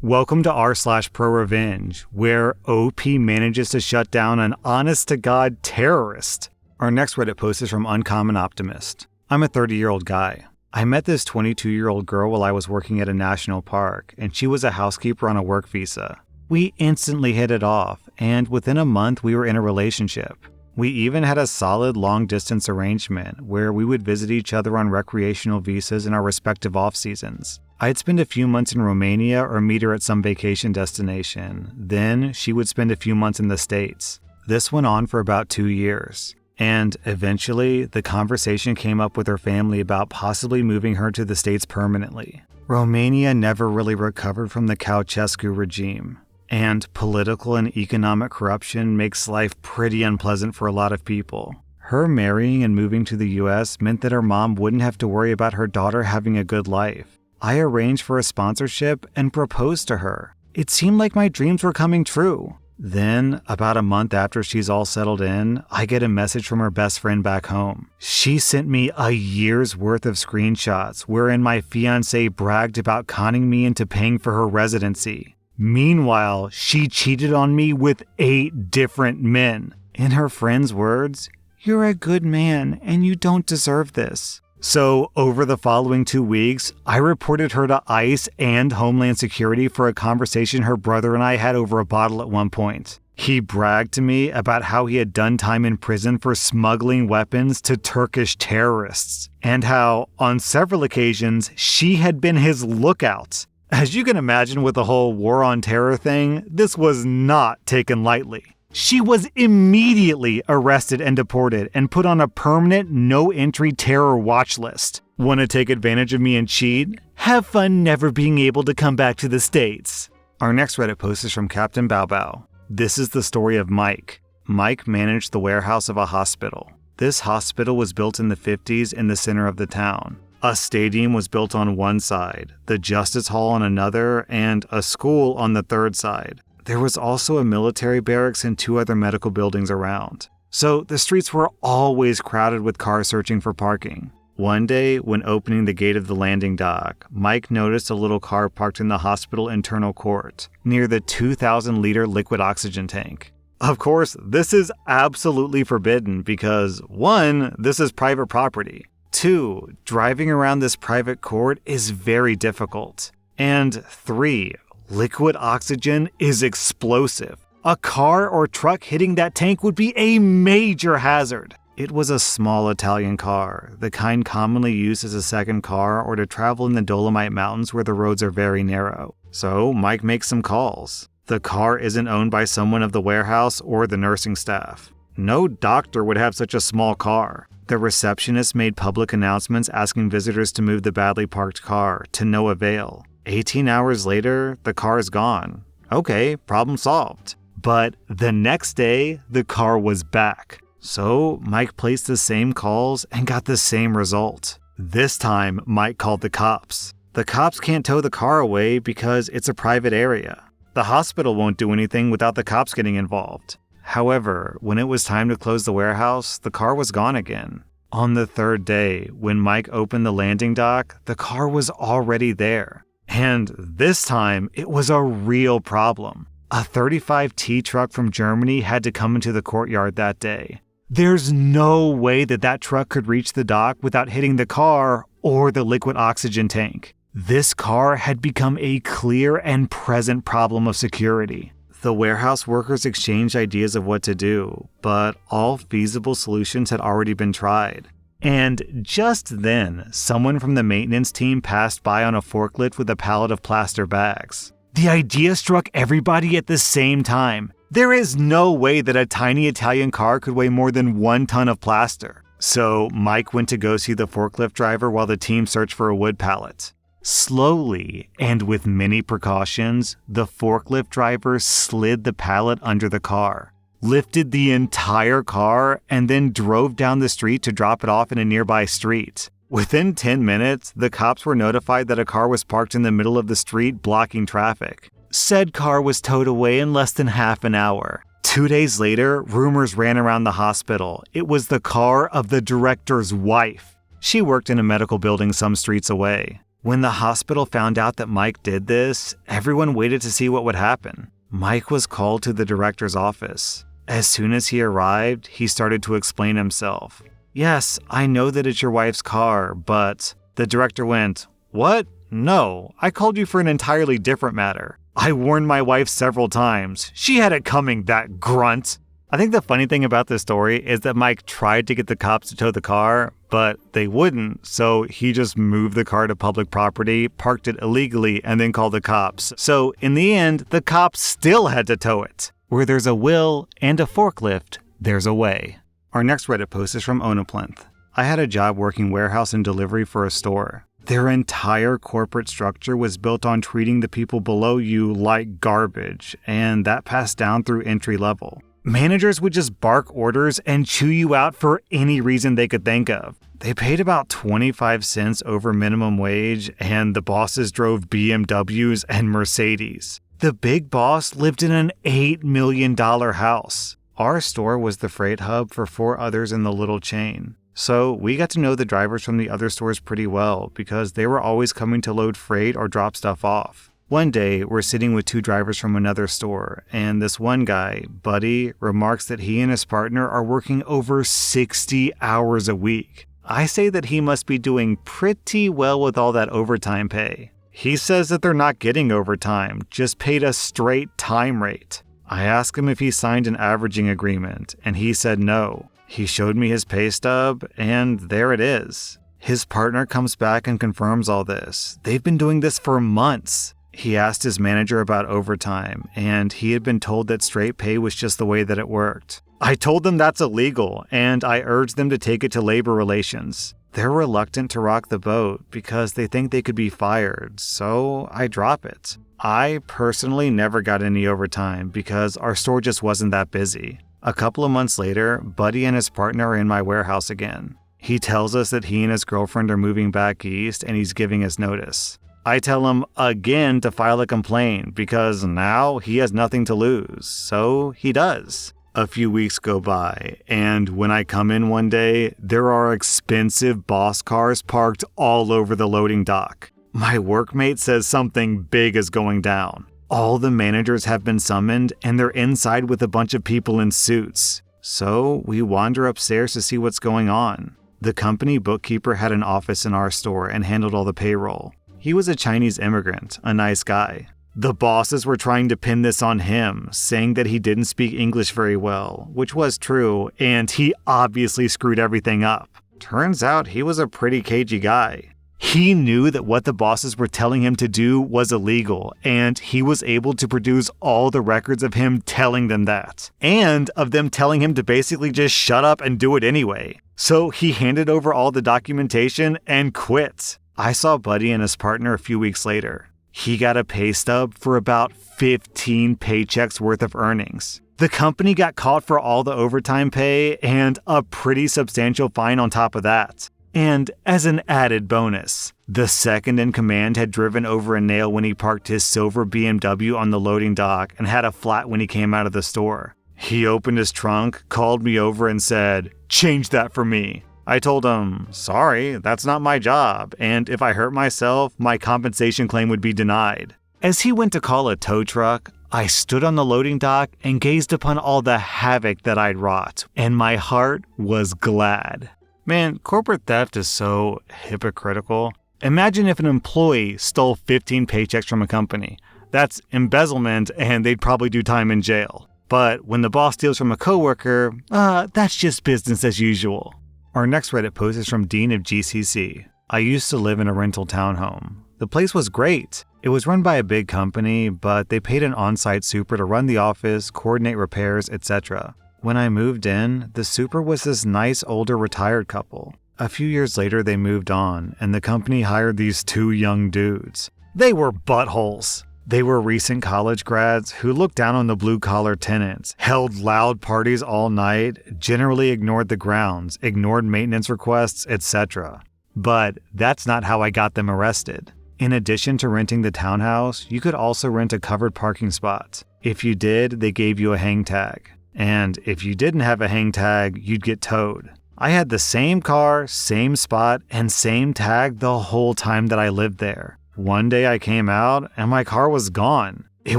Welcome to r/slash Prorevenge, where OP manages to shut down an honest-to-God terrorist. Our next Reddit post is from Uncommon Optimist. I'm a 30-year-old guy. I met this 22-year-old girl while I was working at a national park, and she was a housekeeper on a work visa. We instantly hit it off, and within a month we were in a relationship. We even had a solid long-distance arrangement where we would visit each other on recreational visas in our respective off-seasons. I'd spend a few months in Romania or meet her at some vacation destination. Then she would spend a few months in the States. This went on for about 2 years. And eventually, the conversation came up with her family about possibly moving her to the States permanently. Romania never really recovered from the Ceausescu regime. And political and economic corruption makes life pretty unpleasant for a lot of people. Her marrying and moving to the US meant that her mom wouldn't have to worry about her daughter having a good life. I arranged for a sponsorship and proposed to her. It seemed like my dreams were coming true. Then, about a month after she's all settled in, I get a message from her best friend back home. She sent me a year's worth of screenshots wherein my fiancé bragged about conning me into paying for her residency. Meanwhile, she cheated on me with 8 different men. In her friend's words, "You're a good man and you don't deserve this." So, over the following 2 weeks, I reported her to ICE and Homeland Security for a conversation her brother and I had over a bottle at one point. He bragged to me about how he had done time in prison for smuggling weapons to Turkish terrorists, and how, on several occasions, she had been his lookout. As you can imagine with the whole war on terror thing, this was not taken lightly. She was immediately arrested and deported and put on a permanent no-entry terror watch list. Want to take advantage of me and cheat? Have fun never being able to come back to the States. Our next Reddit post is from Captain Bow Bow. This is the story of Mike. Mike managed the warehouse of a hospital. This hospital was built in the 50s in the center of the town. A stadium was built on one side, the Justice Hall on another, and a school on the third side. There was also a military barracks and 2 other medical buildings around. So the streets were always crowded with cars searching for parking. One day, when opening the gate of the landing dock, Mike noticed a little car parked in the hospital internal court, near the 2,000-liter liquid oxygen tank. Of course, this is absolutely forbidden because 1, this is private property. 2, driving around this private court is very difficult. And 3, liquid oxygen is explosive. A car or truck hitting that tank would be a major hazard. It was a small Italian car, the kind commonly used as a second car or to travel in the Dolomite Mountains where the roads are very narrow. So Mike makes some calls. The car isn't owned by someone of the warehouse or the nursing staff. No doctor would have such a small car. The receptionist made public announcements asking visitors to move the badly parked car, to no avail. 18 hours later, the car is gone. Okay, problem solved. But the next day, the car was back. So Mike placed the same calls and got the same result. This time, Mike called the cops. The cops can't tow the car away because it's a private area. The hospital won't do anything without the cops getting involved. However, when it was time to close the warehouse, the car was gone again. On the 3rd day, when Mike opened the landing dock, the car was already there. And this time, it was a real problem. A 35T truck from Germany had to come into the courtyard that day. There's no way that truck could reach the dock without hitting the car or the liquid oxygen tank. This car had become a clear and present problem of security. The warehouse workers exchanged ideas of what to do, but all feasible solutions had already been tried. And just then, someone from the maintenance team passed by on a forklift with a pallet of plaster bags. The idea struck everybody at the same time. There is no way that a tiny Italian car could weigh more than 1 ton of plaster. So Mike went to go see the forklift driver while the team searched for a wood pallet. Slowly, and with many precautions, the forklift driver slid the pallet under the car, lifted the entire car, and then drove down the street to drop it off in a nearby street. Within 10 minutes, the cops were notified that a car was parked in the middle of the street blocking traffic. Said car was towed away in less than half an hour. 2 days later, rumors ran around the hospital. It was the car of the director's wife. She worked in a medical building some streets away. When the hospital found out that Mike did this, everyone waited to see what would happen. Mike was called to the director's office. As soon as he arrived, he started to explain himself. "Yes, I know that it's your wife's car, but..." The director went, "What? No, I called you for an entirely different matter. I warned my wife several times. She had it coming, that grunt." I think the funny thing about this story is that Mike tried to get the cops to tow the car, but they wouldn't, so he just moved the car to public property, parked it illegally, and then called the cops. So in the end, the cops still had to tow it. Where there's a will and a forklift, there's a way. Our next Reddit post is from Onaplinth. I had a job working warehouse and delivery for a store. Their entire corporate structure was built on treating the people below you like garbage, and that passed down through entry level. Managers would just bark orders and chew you out for any reason they could think of. They paid about 25 cents over minimum wage, and the bosses drove BMWs and Mercedes. The big boss lived in an $8 million house. Our store was the freight hub for 4 others in the little chain. So we got to know the drivers from the other stores pretty well because they were always coming to load freight or drop stuff off. One day, we're sitting with 2 drivers from another store, and this one guy, Buddy, remarks that he and his partner are working over 60 hours a week. I say that he must be doing pretty well with all that overtime pay. He says that they're not getting overtime, just paid a straight time rate. I asked him if he signed an averaging agreement, and he said no. He showed me his pay stub, and there it is. His partner comes back and confirms all this. They've been doing this for months. He asked his manager about overtime, and he had been told that straight pay was just the way that it worked. I told them that's illegal, and I urged them to take it to labor relations. They're reluctant to rock the boat because they think they could be fired, so I drop it. I personally never got any overtime because our store just wasn't that busy. A couple of months later, Buddy and his partner are in my warehouse again. He tells us that he and his girlfriend are moving back east, and he's giving us notice. I tell him again to file a complaint because now he has nothing to lose, so he does. A few weeks go by, and when I come in one day, there are expensive boss cars parked all over the loading dock. My workmate says something big is going down. All the managers have been summoned, and they're inside with a bunch of people in suits. So we wander upstairs to see what's going on. The company bookkeeper had an office in our store and handled all the payroll. He was a Chinese immigrant, a nice guy. The bosses were trying to pin this on him, saying that he didn't speak English very well, which was true, and he obviously screwed everything up. Turns out he was a pretty cagey guy. He knew that what the bosses were telling him to do was illegal, and he was able to produce all the records of him telling them that, and of them telling him to basically just shut up and do it anyway. So he handed over all the documentation and quit. I saw Buddy and his partner a few weeks later. He got a pay stub for about 15 paychecks worth of earnings. The company got caught for all the overtime pay and a pretty substantial fine on top of that. And as an added bonus, the second in command had driven over a nail when he parked his silver BMW on the loading dock and had a flat when he came out of the store. He opened his trunk, called me over and said, "Change that for me." I told him, "Sorry, that's not my job, and if I hurt myself, my compensation claim would be denied." As he went to call a tow truck, I stood on the loading dock and gazed upon all the havoc that I'd wrought, and my heart was glad. Man, corporate theft is so hypocritical. Imagine if an employee stole 15 paychecks from a company. That's embezzlement, and they'd probably do time in jail. But when the boss steals from a coworker, that's just business as usual. Our next Reddit post is from Dean of GCC. I used to live in a rental townhome. The place was great. It was run by a big company, but they paid an on-site super to run the office, coordinate repairs, etc. When I moved in, the super was this nice older retired couple. A few years later, they moved on, and the company hired these 2 young dudes. They were buttholes. They were recent college grads who looked down on the blue-collar tenants, held loud parties all night, generally ignored the grounds, ignored maintenance requests, etc. But that's not how I got them arrested. In addition to renting the townhouse, you could also rent a covered parking spot. If you did, they gave you a hang tag. And if you didn't have a hang tag, you'd get towed. I had the same car, same spot, and same tag the whole time that I lived there. One day I came out and my car was gone. It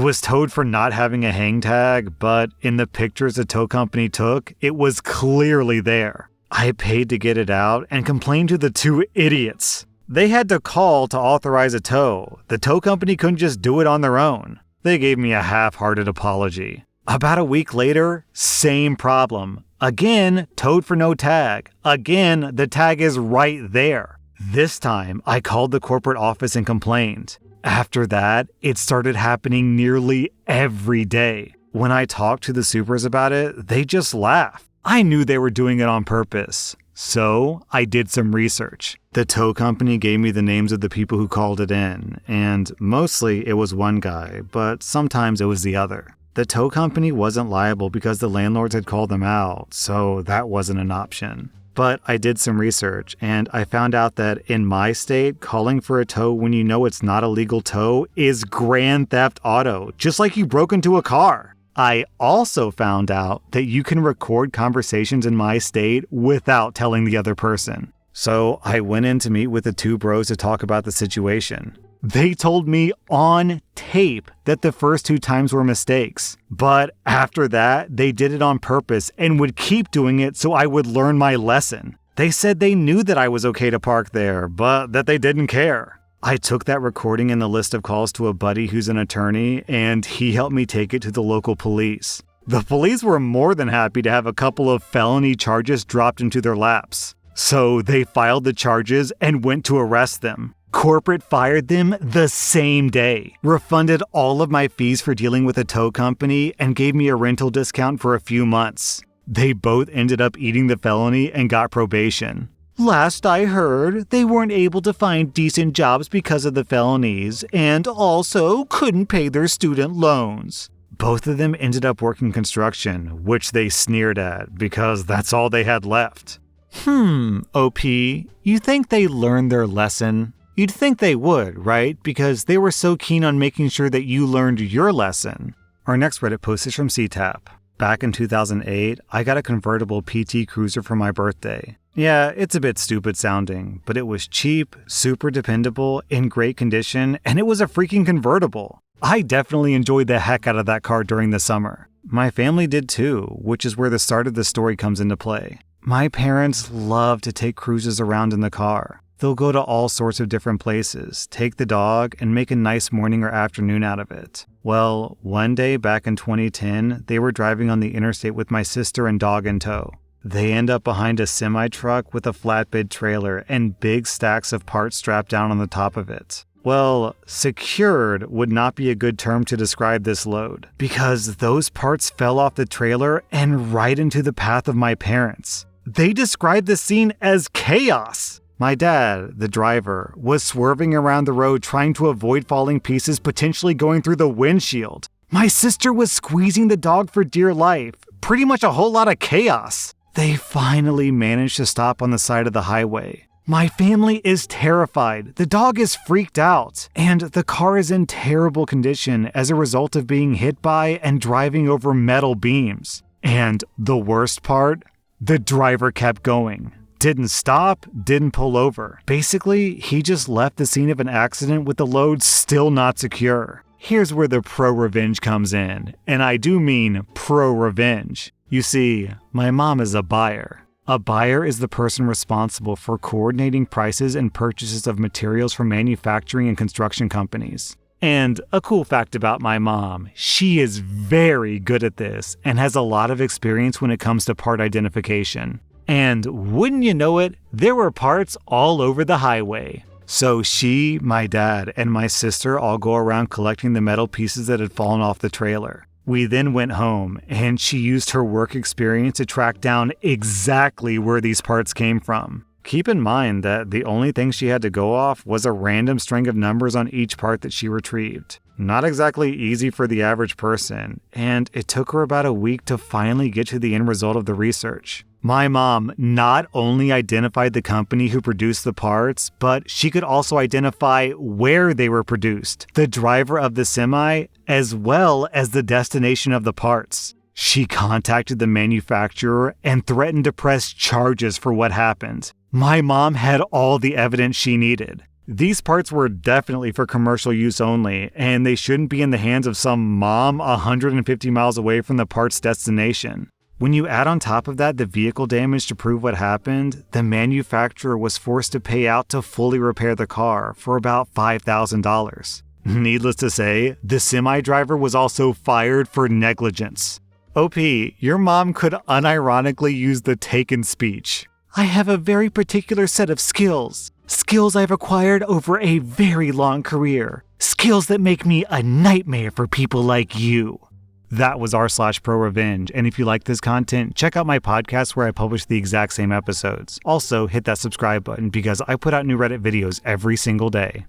was towed for not having a hang tag, but in the pictures the tow company took, it was clearly there. I paid to get it out and complained to the two idiots. They had to call to authorize a tow. The tow company couldn't just do it on their own. They gave me a half-hearted apology. About a week later, same problem. Again, towed for no tag. Again, the tag is right there. This time, I called the corporate office and complained. After that, it started happening nearly every day. When I talked to the supers about it, they just laughed. I knew they were doing it on purpose. So, I did some research. The tow company gave me the names of the people who called it in, and mostly it was one guy, but sometimes it was the other. The tow company wasn't liable because the landlords had called them out, so that wasn't an option. But I did some research, and I found out that in my state, calling for a tow when you know it's not a legal tow is grand theft auto, just like you broke into a car. I also found out that you can record conversations in my state without telling the other person. So I went in to meet with the two bros to talk about the situation. They told me on tape that the first 2 times were mistakes, but after that, they did it on purpose and would keep doing it so I would learn my lesson. They said they knew that I was okay to park there, but that they didn't care. I took that recording in the list of calls to a buddy who's an attorney, and he helped me take it to the local police. The police were more than happy to have a couple of felony charges dropped into their laps. So they filed the charges and went to arrest them. Corporate fired them the same day, refunded all of my fees for dealing with a tow company, and gave me a rental discount for a few months. They both ended up eating the felony and got probation. Last I heard, they weren't able to find decent jobs because of the felonies, and also couldn't pay their student loans. Both of them ended up working construction, which they sneered at because that's all they had left. OP, you think they learned their lesson? You'd think they would, right? Because they were so keen on making sure that you learned your lesson. Our next Reddit post is from CTAP. Back in 2008, I got a convertible PT Cruiser for my birthday. Yeah, it's a bit stupid sounding, but it was cheap, super dependable, in great condition, and it was a freaking convertible. I definitely enjoyed the heck out of that car during the summer. My family did too, which is where the start of the story comes into play. My parents love to take cruises around in the car. They'll go to all sorts of different places, take the dog, and make a nice morning or afternoon out of it. Well, one day back in 2010, they were driving on the interstate with my sister and dog in tow. They end up behind a semi-truck with a flatbed trailer and big stacks of parts strapped down on the top of it. Well, secured would not be a good term to describe this load, because those parts fell off the trailer and right into the path of my parents. They described the scene as chaos. My dad, the driver, was swerving around the road trying to avoid falling pieces potentially going through the windshield. My sister was squeezing the dog for dear life. Pretty much a whole lot of chaos. They finally managed to stop on the side of the highway. My family is terrified. The dog is freaked out. And the car is in terrible condition as a result of being hit by and driving over metal beams. And the worst part? The driver kept going. Didn't stop, didn't pull over. Basically, he just left the scene of an accident with the load still not secure. Here's where the Prorevenge comes in, and I do mean Prorevenge. You see, my mom is a buyer. A buyer is the person responsible for coordinating prices and purchases of materials from manufacturing and construction companies. And a cool fact about my mom, she is very good at this and has a lot of experience when it comes to part identification. And wouldn't you know it, there were parts all over the highway. So she, my dad, and my sister all go around collecting the metal pieces that had fallen off the trailer. We then went home, and she used her work experience to track down exactly where these parts came from. Keep in mind that the only thing she had to go off was a random string of numbers on each part that she retrieved. Not exactly easy for the average person, and it took her about a week to finally get to the end result of the research. My mom not only identified the company who produced the parts, but she could also identify where they were produced, the driver of the semi, as well as the destination of the parts. She contacted the manufacturer and threatened to press charges for what happened. My mom had all the evidence she needed. These parts were definitely for commercial use only, and they shouldn't be in the hands of some mom 150 miles away from the part's destination. When you add on top of that the vehicle damage to prove what happened, the manufacturer was forced to pay out to fully repair the car for about $5,000. Needless to say, the semi-driver was also fired for negligence. OP, your mom could unironically use the taken speech. I have a very particular set of skills. Skills I've acquired over a very long career. Skills that make me a nightmare for people like you. That was r/Prorevenge, and if you like this content, check out my podcast where I publish the exact same episodes. Also, hit that subscribe button because I put out new Reddit videos every single day.